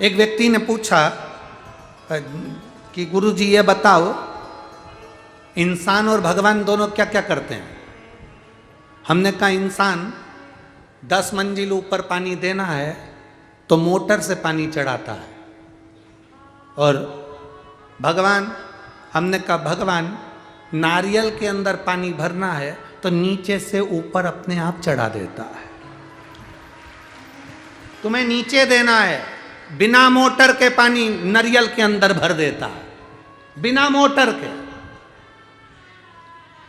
एक व्यक्ति ने पूछा कि गुरुजी ये बताओ, इंसान और भगवान दोनों क्या क्या करते हैं? हमने कहा इंसान 10 मंजिल ऊपर पानी देना है तो मोटर से पानी चढ़ाता है, और भगवान, हमने कहा भगवान नारियल के अंदर पानी भरना है तो नीचे से ऊपर अपने आप चढ़ा देता है। तुम्हें नीचे देना है, बिना मोटर के पानी नारियल के अंदर भर देता है, बिना मोटर के।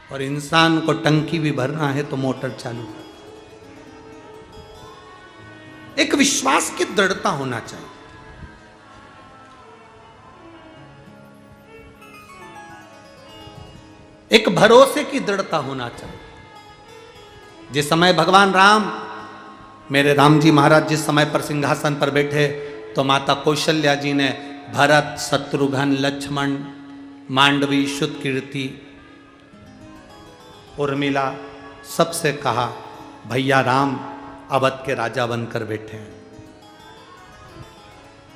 और इंसान को टंकी भी भरना है तो मोटर चालू कर। एक विश्वास की दृढ़ता होना चाहिए। एक भरोसे की दृढ़ता होना चाहिए। जिस समय भगवान राम, मेरे राम जी महाराज जिस समय पर सिंहासन पर बैठे तो माता कौशल्या जी ने भरत, शत्रुघ्न, लक्ष्मण, मांडवी, शुतकीर्ति, उर्मिला सबसे कहा भैया राम अवध के राजा बनकर बैठे हैं,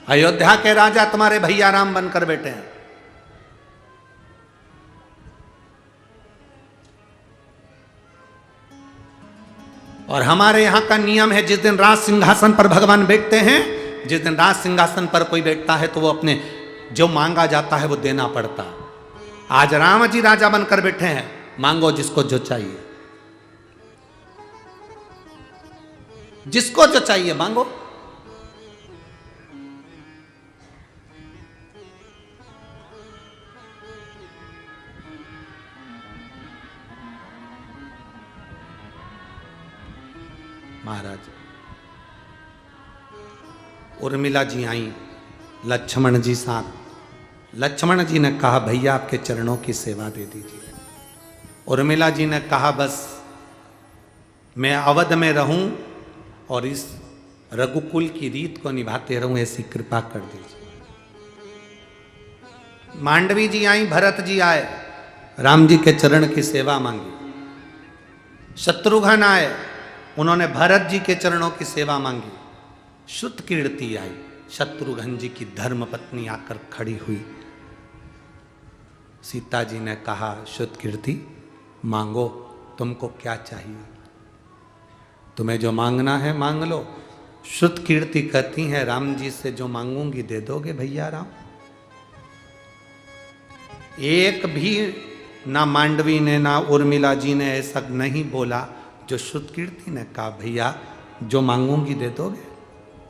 अयोध्या के राजा तुम्हारे भैया राम बनकर बैठे हैं। और हमारे यहां का नियम है, जिस दिन राज सिंहासन पर भगवान बैठते हैं, जिस दिन राज सिंहासन पर कोई बैठता है तो वो अपने जो मांगा जाता है वो देना पड़ता। आज राम जी राजा बनकर बैठे हैं, मांगो जिसको जो चाहिए, जिसको जो चाहिए मांगो। महाराज उर्मिला जी आई, लक्ष्मण जी साथ। लक्ष्मण जी ने कहा भैया आपके चरणों की सेवा दे दीजिए। उर्मिला जी ने कहा बस मैं अवध में रहूं और इस रघुकुल की रीत को निभाते रहूं, ऐसी कृपा कर दीजिए। मांडवी जी आई, भरत जी आए, राम जी के चरण की सेवा मांगी। शत्रुघ्न आए, उन्होंने भरत जी के चरणों की सेवा मांगी। शुतकीर्ति आई, शत्रुघ्न जी की धर्म पत्नी आकर खड़ी हुई। सीता जी ने कहा शुतकीर्ति मांगो, तुमको क्या चाहिए, तुम्हें जो मांगना है मांग लो। शुतकीर्ति कहती हैं राम जी से जो मांगूंगी दे दोगे भैया राम? एक भी ना मांडवी ने ना उर्मिला जी ने ऐसा नहीं बोला जो शुतकीर्ति ने कहा भैया जो मांगूंगी दे दोगे।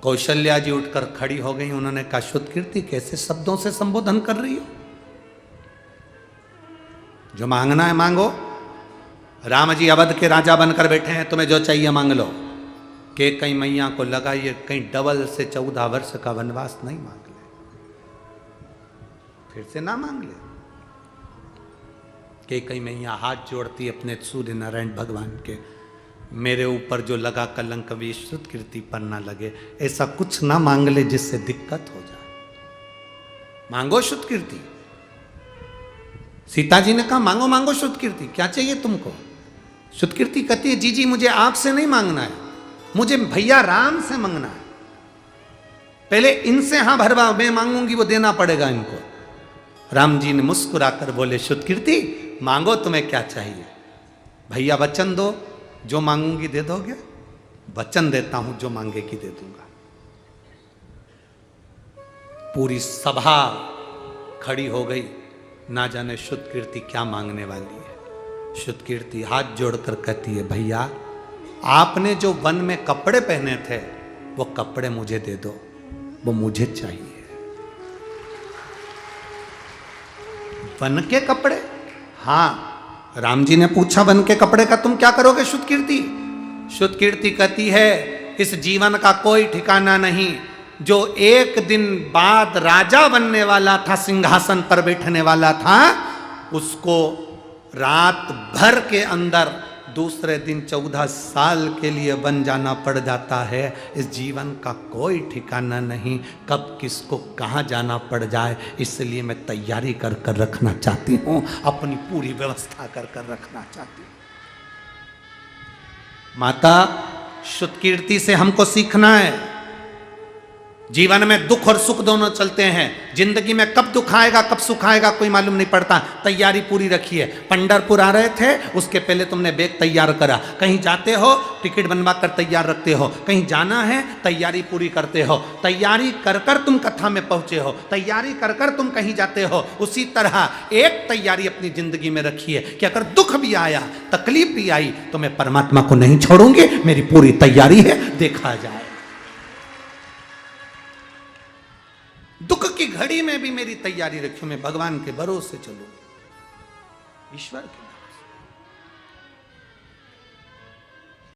कौशल्या जी उठकर खड़ी हो गई, उन्होंने कहा शुतकीर्ति कैसे शब्दों से संबोधन कर रही हो, जो मांगना है मांगो। राम जी अवध के राजा बनकर बैठे हैं, तुम्हें जो चाहिए मांग लो। के कई मैया को लगा ये कहीं डबल से 14 वर्ष का वनवास नहीं मांग ले, फिर से ना मांग ले। के कई मैया हाथ जोड़ती अपने सूर्य नारायण भगवान के, मेरे ऊपर जो लगा कलंक भी शुतकीर्ति पर ना लगे। ऐसा कुछ ना मांग ले जिससे दिक्कत हो जाए। मांगो शुतकीर्ति। सीता जी ने कहा मांगो मांगो शुतकीर्ति, क्या चाहिए तुमको? शुतकीर्ति कहती है जी मुझे आपसे नहीं मांगना है, मुझे भैया राम से मांगना है। पहले इनसे हाँ भरवा, मैं मांगूंगी वो देना पड़ेगा इनको। राम जी ने मुस्कुराकर बोले शुतकीर्ति मांगो तुम्हें क्या चाहिए। भैया वचन दो, जो मांगूंगी दे दोगे? वचन देता हूं जो मांगेगी दे दूंगा। पूरी सभा खड़ी हो गई, ना जाने शुतकीर्ति क्या मांगने वाली है। शुतकीर्ति हाथ जोड़कर कहती है भैया आपने जो वन में कपड़े पहने थे वो कपड़े मुझे दे दो, वो मुझे चाहिए। वन के कपड़े? हाँ। राम जी ने पूछा वन के कपड़े का तुम क्या करोगे शुतकीर्ति? शुतकीर्ति कहती है इस जीवन का कोई ठिकाना नहीं। जो एक दिन बाद राजा बनने वाला था, सिंहासन पर बैठने वाला था, उसको रात भर के अंदर दूसरे दिन 14 साल के लिए बन जाना पड़ जाता है। इस जीवन का कोई ठिकाना नहीं, कब किसको कहाँ जाना पड़ जाए, इसलिए मैं तैयारी कर कर रखना चाहती हूँ, अपनी पूरी व्यवस्था कर कर रखना चाहती हूँ। माता शुतकीर्ति से हमको सीखना है। जीवन में दुख और सुख दोनों चलते हैं। जिंदगी में कब दुख आएगा कब सुख आएगा कोई मालूम नहीं पड़ता। तैयारी पूरी रखिए। पंढरपुर आ रहे थे, उसके पहले तुमने बैग तैयार करा। कहीं जाते हो टिकट बनवा कर तैयार रखते हो। कहीं जाना है तैयारी पूरी करते हो। तैयारी कर कर तुम कथा में पहुंचे हो। तैयारी कर कर तुम कहीं जाते हो। उसी तरह एक तैयारी अपनी जिंदगी में रखिए कि अगर दुख भी आया, तकलीफ भी आई, तो मैं परमात्मा को नहीं छोड़ूंगी। मेरी पूरी तैयारी है, देखा जाए। दुख की घड़ी में भी मेरी तैयारी रखी, मैं भगवान के भरोसे चलूं, ईश्वर के